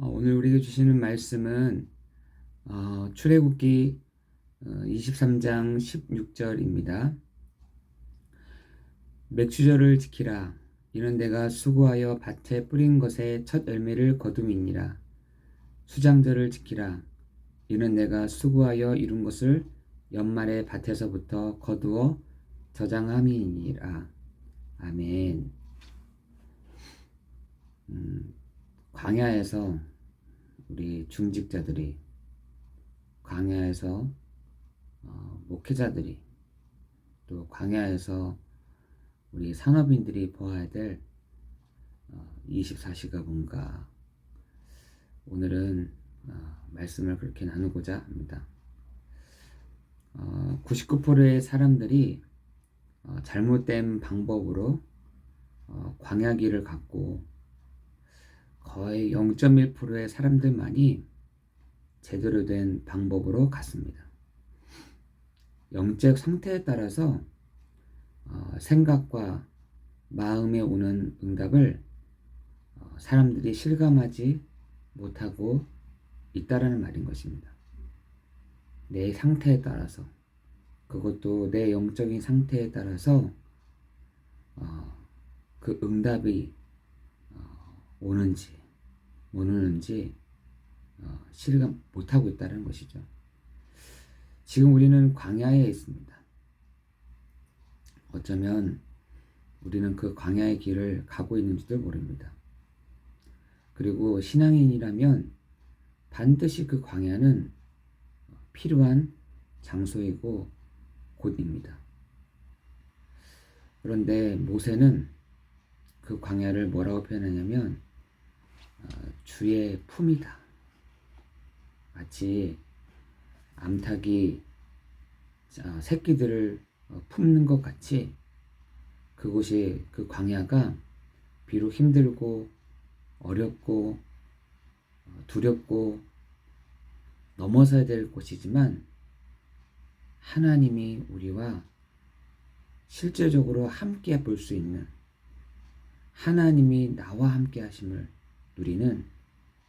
오늘 우리에게 주시는 말씀은 출애굽기 23장 16절입니다. 맥추절을 지키라. 이는 내가 수고하여 밭에 뿌린 것의 첫 열매를 거둠이니라. 수장절을 지키라. 이는 내가 수고하여 이룬 것을 연말에 밭에서부터 거두어 저장함이니라. 아멘. 광야에서 우리 중직자들이, 광야에서 목회자들이, 또 광야에서 우리 산업인들이 보아야 될 24시가 뭔가, 오늘은 말씀을 그렇게 나누고자 합니다. 99%의 사람들이 잘못된 방법으로 광야길을 갔고, 거의 0.1%의 사람들만이 제대로 된 방법으로 갔습니다. 영적 상태에 따라서 생각과 마음에 오는 응답을 사람들이 실감하지 못하고 있다라는 말인 것입니다. 내 상태에 따라서, 그것도 내 영적인 상태에 따라서 그 응답이 오는지 못 오는지 실감 못하고 있다는 것이죠. 지금 우리는 광야에 있습니다. 어쩌면 우리는 그 광야의 길을 가고 있는지도 모릅니다. 그리고 신앙인이라면 반드시 그 광야는 필요한 장소이고 곳입니다. 그런데 모세는 그 광야를 뭐라고 표현하냐면 주의 품이다. 마치 암탉이 새끼들을 품는 것 같이, 그곳이, 그 광야가 비록 힘들고 어렵고 두렵고 넘어서야 될 곳이지만, 하나님이 우리와 실제적으로 함께 볼 수 있는, 하나님이 나와 함께 하심을 누리는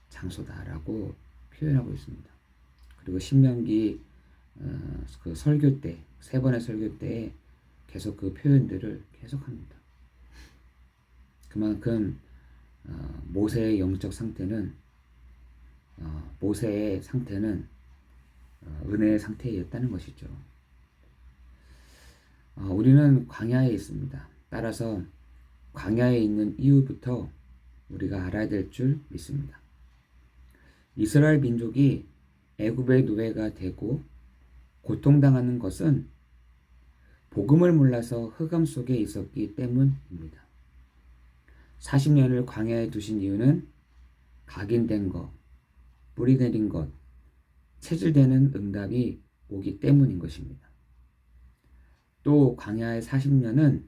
장소다라고 표현하고 있습니다. 그리고 신명기 그 설교 때, 3번의 설교 때에 계속 그 표현들을 계속합니다. 그만큼 모세의 영적 상태는, 모세의 상태는 은혜의 상태였다는 것이죠. 우리는 광야에 있습니다. 따라서 광야에 있는 이유부터 우리가 알아야 될 줄 믿습니다. 이스라엘 민족이 애굽의 노예가 되고 고통당하는 것은 복음을 몰라서 흑암 속에 있었기 때문입니다. 40년을 광야에 두신 이유는 각인된 것, 뿌리 내린 것, 체질되는 응답이 오기 때문인 것입니다. 또 광야의 40년은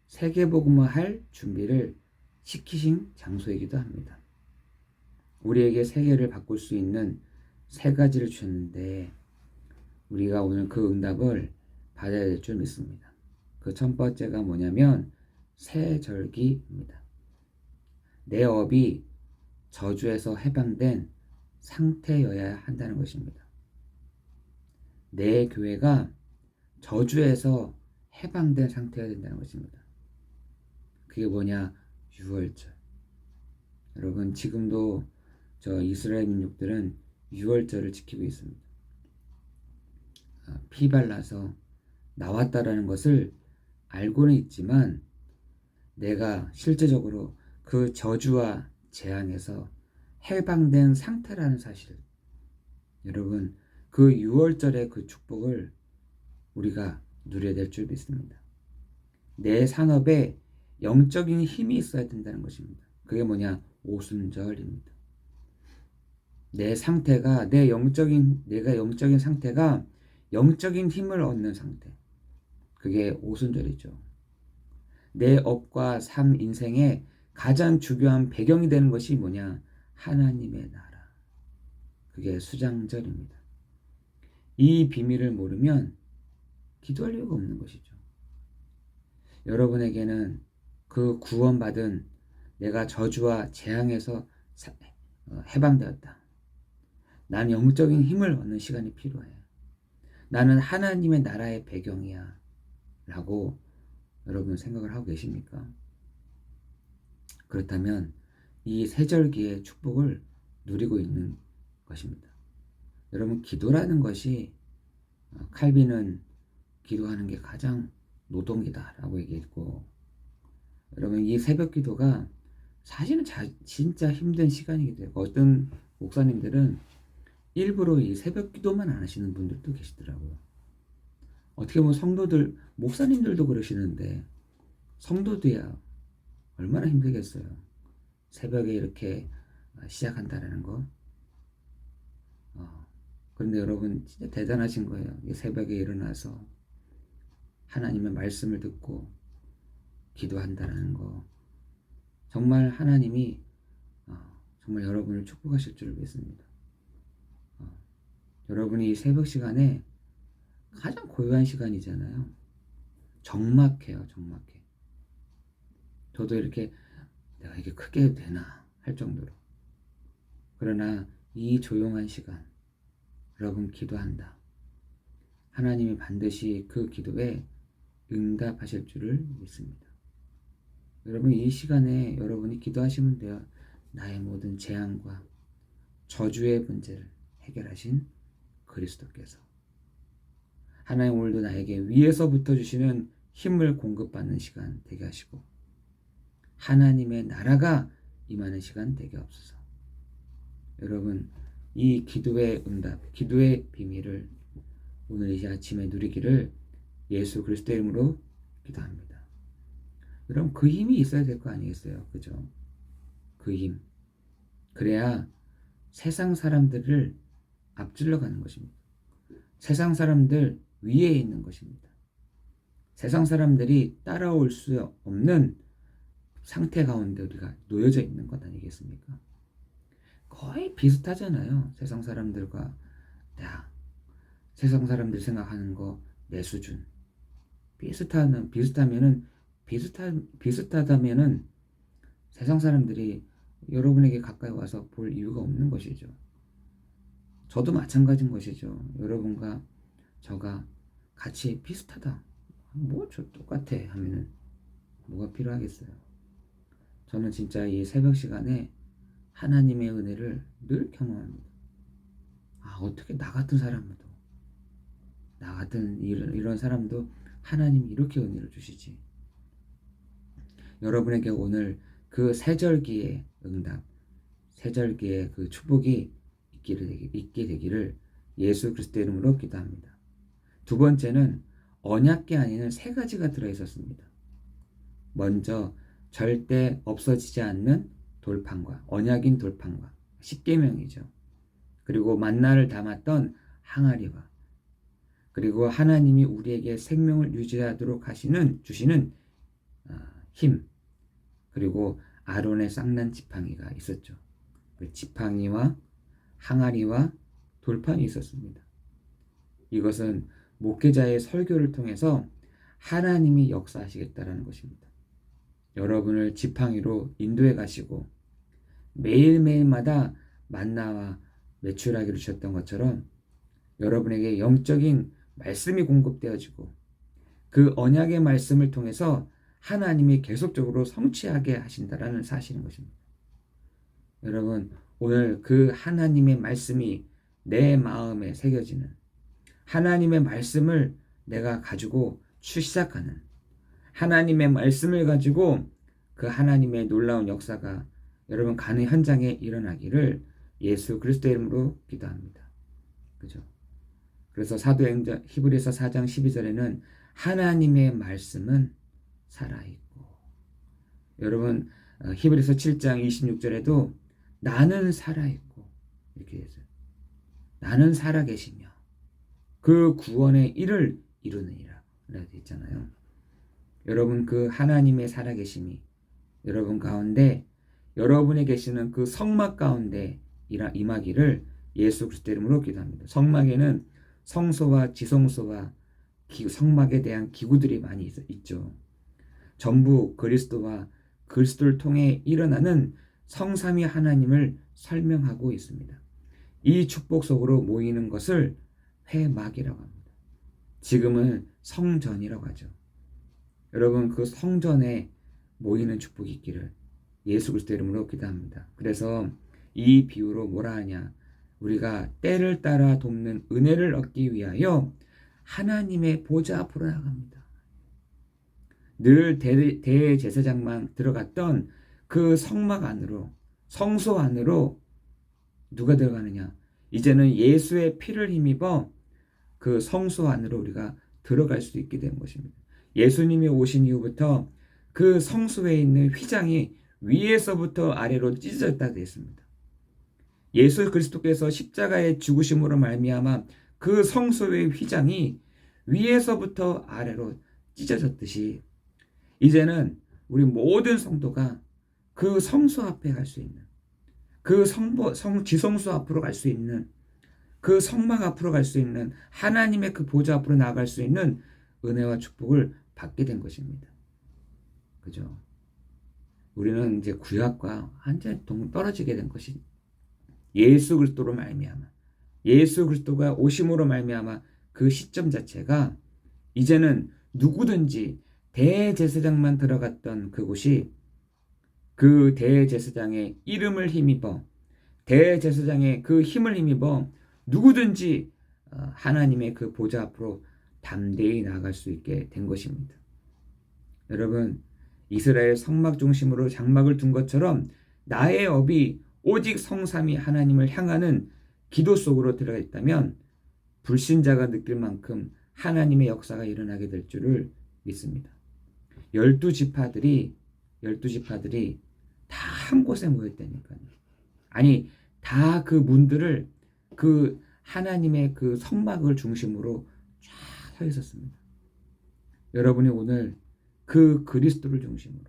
세계복음화 할 준비를 시키신 장소이기도 합니다. 우리에게 세계를 바꿀 수 있는 3가지를 주셨는데, 우리가 오늘 그 응답을 받아야 될 줄 믿습니다. 그 첫 번째가 뭐냐면 새절기입니다. 내 업이 저주에서 해방된 상태여야 한다는 것입니다. 내 교회가 저주에서 해방된 상태여야 된다는 것입니다. 그게 뭐냐? 6월절. 여러분, 지금도 저 이스라엘 민족들은 6월절을 지키고 있습니다. 피 발라서 나왔다라는 것을 알고는 있지만, 내가 실제적으로 그 저주와 재앙에서 해방된 상태라는 사실, 여러분, 그 6월절의 그 축복을 우리가 누려야 될 줄 믿습니다. 내 산업에 영적인 힘이 있어야 된다는 것입니다. 그게 뭐냐? 오순절입니다. 내 상태가, 내가 영적인 상태가 영적인 힘을 얻는 상태, 그게 오순절이죠. 내 업과 삶, 인생의 가장 중요한 배경이 되는 것이 뭐냐? 하나님의 나라, 그게 수장절입니다. 이 비밀을 모르면 기도할 이유가 없는 것이죠. 여러분에게는 그 구원받은, 내가 저주와 재앙에서 해방되었다. 나는 영적인 힘을 얻는 시간이 필요해. 나는 하나님의 나라의 배경이야. 라고 여러분 생각을 하고 계십니까? 그렇다면 이 세절기의 축복을 누리고 있는 것입니다. 여러분, 기도라는 것이 칼빈은 기도하는 게 가장 노동이다라고 얘기했고, 여러분, 이 새벽 기도가 사실은 진짜 힘든 시간이기도 해요. 어떤 목사님들은 일부러 이 새벽 기도만 안 하시는 분들도 계시더라고요. 어떻게 보면 성도들, 목사님들도 그러시는데 성도도야 얼마나 힘들겠어요. 새벽에 이렇게 시작한다라는 거. 그런데 여러분 진짜 대단하신 거예요. 새벽에 일어나서 하나님의 말씀을 듣고 기도한다라는 거. 정말 하나님이 정말 여러분을 축복하실 줄 믿습니다. 여러분이 이 새벽 시간에 가장 고요한 시간이잖아요. 적막해요. 적막해. 저도 이렇게 내가 이게 크게 해도 되나 할 정도로. 그러나 이 조용한 시간 여러분 기도한다. 하나님이 반드시 그 기도에 응답하실 줄을 믿습니다. 여러분, 이 시간에 여러분이 기도하시면 돼요. 나의 모든 재앙과 저주의 문제를 해결하신 그리스도께서 하나님 오늘도 나에게 위에서부터 주시는 힘을 공급받는 시간 되게 하시고 하나님의 나라가 임하는 시간 되게 없어서 여러분, 이 기도의 응답, 기도의 비밀을 오늘 이 아침에 누리기를 예수 그리스도의 이름으로 기도합니다. 여러분, 그 힘이 있어야 될 거 아니겠어요? 그죠? 그 힘. 그래야 세상 사람들을 앞질러 가는 것입니다. 세상 사람들 위에 있는 것입니다. 세상 사람들이 따라올 수 없는 상태 가운데 우리가 놓여져 있는 것 아니겠습니까? 거의 비슷하잖아요. 세상 사람들과 세상 사람들 생각하는 거 내 수준. 비슷하다면은 세상 사람들이 여러분에게 가까이 와서 볼 이유가 없는 것이죠. 저도 마찬가지인 것이죠. 여러분과 저가 같이 비슷하다. 뭐 저 똑같아 하면은 뭐가 필요하겠어요. 저는 진짜 이 새벽 시간에 하나님의 은혜를 늘 경험합니다. 어떻게 나 같은 사람도, 나 같은 이런 사람도 하나님이 이렇게 은혜를 주시지. 여러분에게 오늘 그 새절기의 응답, 새절기의 그 축복이 있게 되기를 예수 그리스도의 이름으로 기도합니다. 두 번째는 언약궤 안에는 세 가지가 들어있었습니다. 먼저 절대 없어지지 않는 돌판과 언약인 돌판과 십계명이죠. 그리고 만나를 담았던 항아리와 그리고 하나님이 우리에게 생명을 유지하도록 주시는 힘, 그리고 아론의 쌍난 지팡이가 있었죠. 그 지팡이와 항아리와 돌판이 있었습니다. 이것은 목회자의 설교를 통해서 하나님이 역사하시겠다라는 것입니다. 여러분을 지팡이로 인도해 가시고 매일매일마다 만나와 메추라기를 주셨던 것처럼 여러분에게 영적인 말씀이 공급되어지고 그 언약의 말씀을 통해서 하나님이 계속적으로 성취하게 하신다라는 사실인 것입니다. 여러분, 오늘 그 하나님의 말씀이 내 마음에 새겨지는 하나님의 말씀을 내가 가지고 시작하는 하나님의 말씀을 가지고 그 하나님의 놀라운 역사가 여러분 가는 현장에 일어나기를 예수 그리스도의 이름으로 기도합니다. 그죠? 그래서 사도행전 히브리서 4장 12절에는 하나님의 말씀은 살아있고 여러분 히브리서 7장 26절에도 나는 살아있고 이렇게 해서 나는 살아계시며 그 구원의 일을 이루느니라 라고 되어 있잖아요. 여러분 그 하나님의 살아계심이 여러분 가운데 여러분이 계시는 그 성막 가운데 임하기를 예수 그리스도 이름으로 기도합니다. 성막에는 성소와 지성소와 성막에 대한 기구들이 많이 있죠. 전부 그리스도와 그리스도를 통해 일어나는 성삼위 하나님을 설명하고 있습니다. 이 축복 속으로 모이는 것을 회막이라고 합니다. 지금은 성전이라고 하죠. 여러분, 그 성전에 모이는 축복이 있기를 예수 그리스도 이름으로 기도합니다. 그래서 이 비유로 뭐라 하냐? 우리가 때를 따라 돕는 은혜를 얻기 위하여 하나님의 보좌 앞으로 나갑니다. 늘 대제사장만 들어갔던 그 성막 안으로, 성소 안으로 누가 들어가느냐? 이제는 예수의 피를 힘입어 그 성소 안으로 우리가 들어갈 수 있게 된 것입니다. 예수님이 오신 이후부터 그 성소에 있는 휘장이 위에서부터 아래로 찢어졌다 되어 있습니다. 예수 그리스도께서 십자가의 죽으심으로 말미암아 그 성소의 휘장이 위에서부터 아래로 찢어졌듯이 이제는 우리 모든 성도가 그 성소 앞에 갈 수 있는, 그 지성소 앞으로 갈 수 있는, 그 성막 앞으로 갈 수 있는, 하나님의 그 보좌 앞으로 나아갈 수 있는 은혜와 축복을 받게 된 것입니다. 그죠? 우리는 이제 구약과 완전히 떨어지게 된 것이 예수 그리스도로 말미암아, 예수 그리스도가 오심으로 말미암아 그 시점 자체가 이제는 누구든지 대제사장만 들어갔던 그곳이 그 대제사장의 이름을 힘입어, 대제사장의 그 힘을 힘입어 누구든지 하나님의 그 보좌 앞으로 담대히 나아갈 수 있게 된 것입니다. 여러분, 이스라엘 성막 중심으로 장막을 둔 것처럼 나의 업이 오직 성삼위 하나님을 향하는 기도 속으로 들어가 있다면 불신자가 느낄 만큼 하나님의 역사가 일어나게 될 줄을 믿습니다. 12지파들이 다 한 곳에 모였다니까요. 아니, 다 그 문들을 그 하나님의 그 성막을 중심으로 쫙 서 있었습니다. 여러분이 오늘 그 그리스도를 중심으로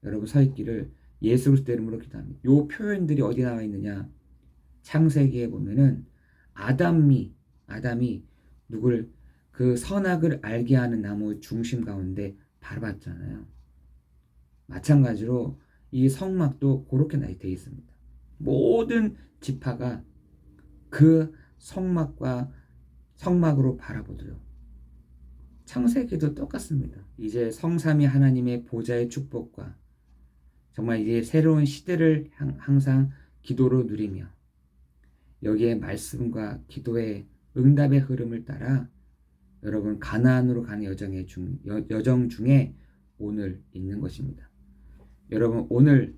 여러분 서 있기를 예수 그리스도 이름으로 기도합니다. 이 표현들이 어디 나와 있느냐? 창세기에 보면은 아담이 누굴 그 선악을 알게 하는 나무 중심 가운데 밟았잖아요. 마찬가지로 이 성막도 그렇게 되어 있습니다. 모든 지파가 그 성막으로 바라보도록. 창세기도 똑같습니다. 이제 성삼위 하나님의 보좌의 축복과 정말 이제 새로운 시대를 항상 기도로 누리며 여기에 말씀과 기도의 응답의 흐름을 따라 여러분 가나안으로 가는 여정 중에 오늘 있는 것입니다. 여러분 오늘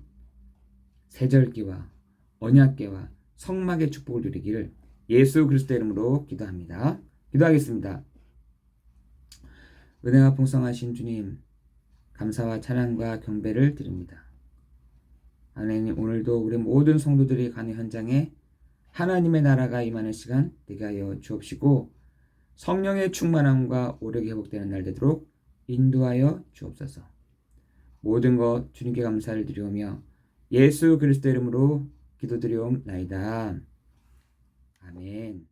세절기와 언약궤와 성막의 축복을 누리기를 예수 그리스도 이름으로 기도합니다. 기도하겠습니다. 은혜가 풍성하신 주님, 감사와 찬양과 경배를 드립니다. 하나님, 오늘도 우리 모든 성도들이 가는 현장에 하나님의 나라가 임하는 시간 되게 하여 주옵시고 성령의 충만함과 오력이 회복되는 날 되도록 인도하여 주옵소서. 모든 것 주님께 감사를 드리오며 예수 그리스도 이름으로 기도드리옵나이다. 아멘.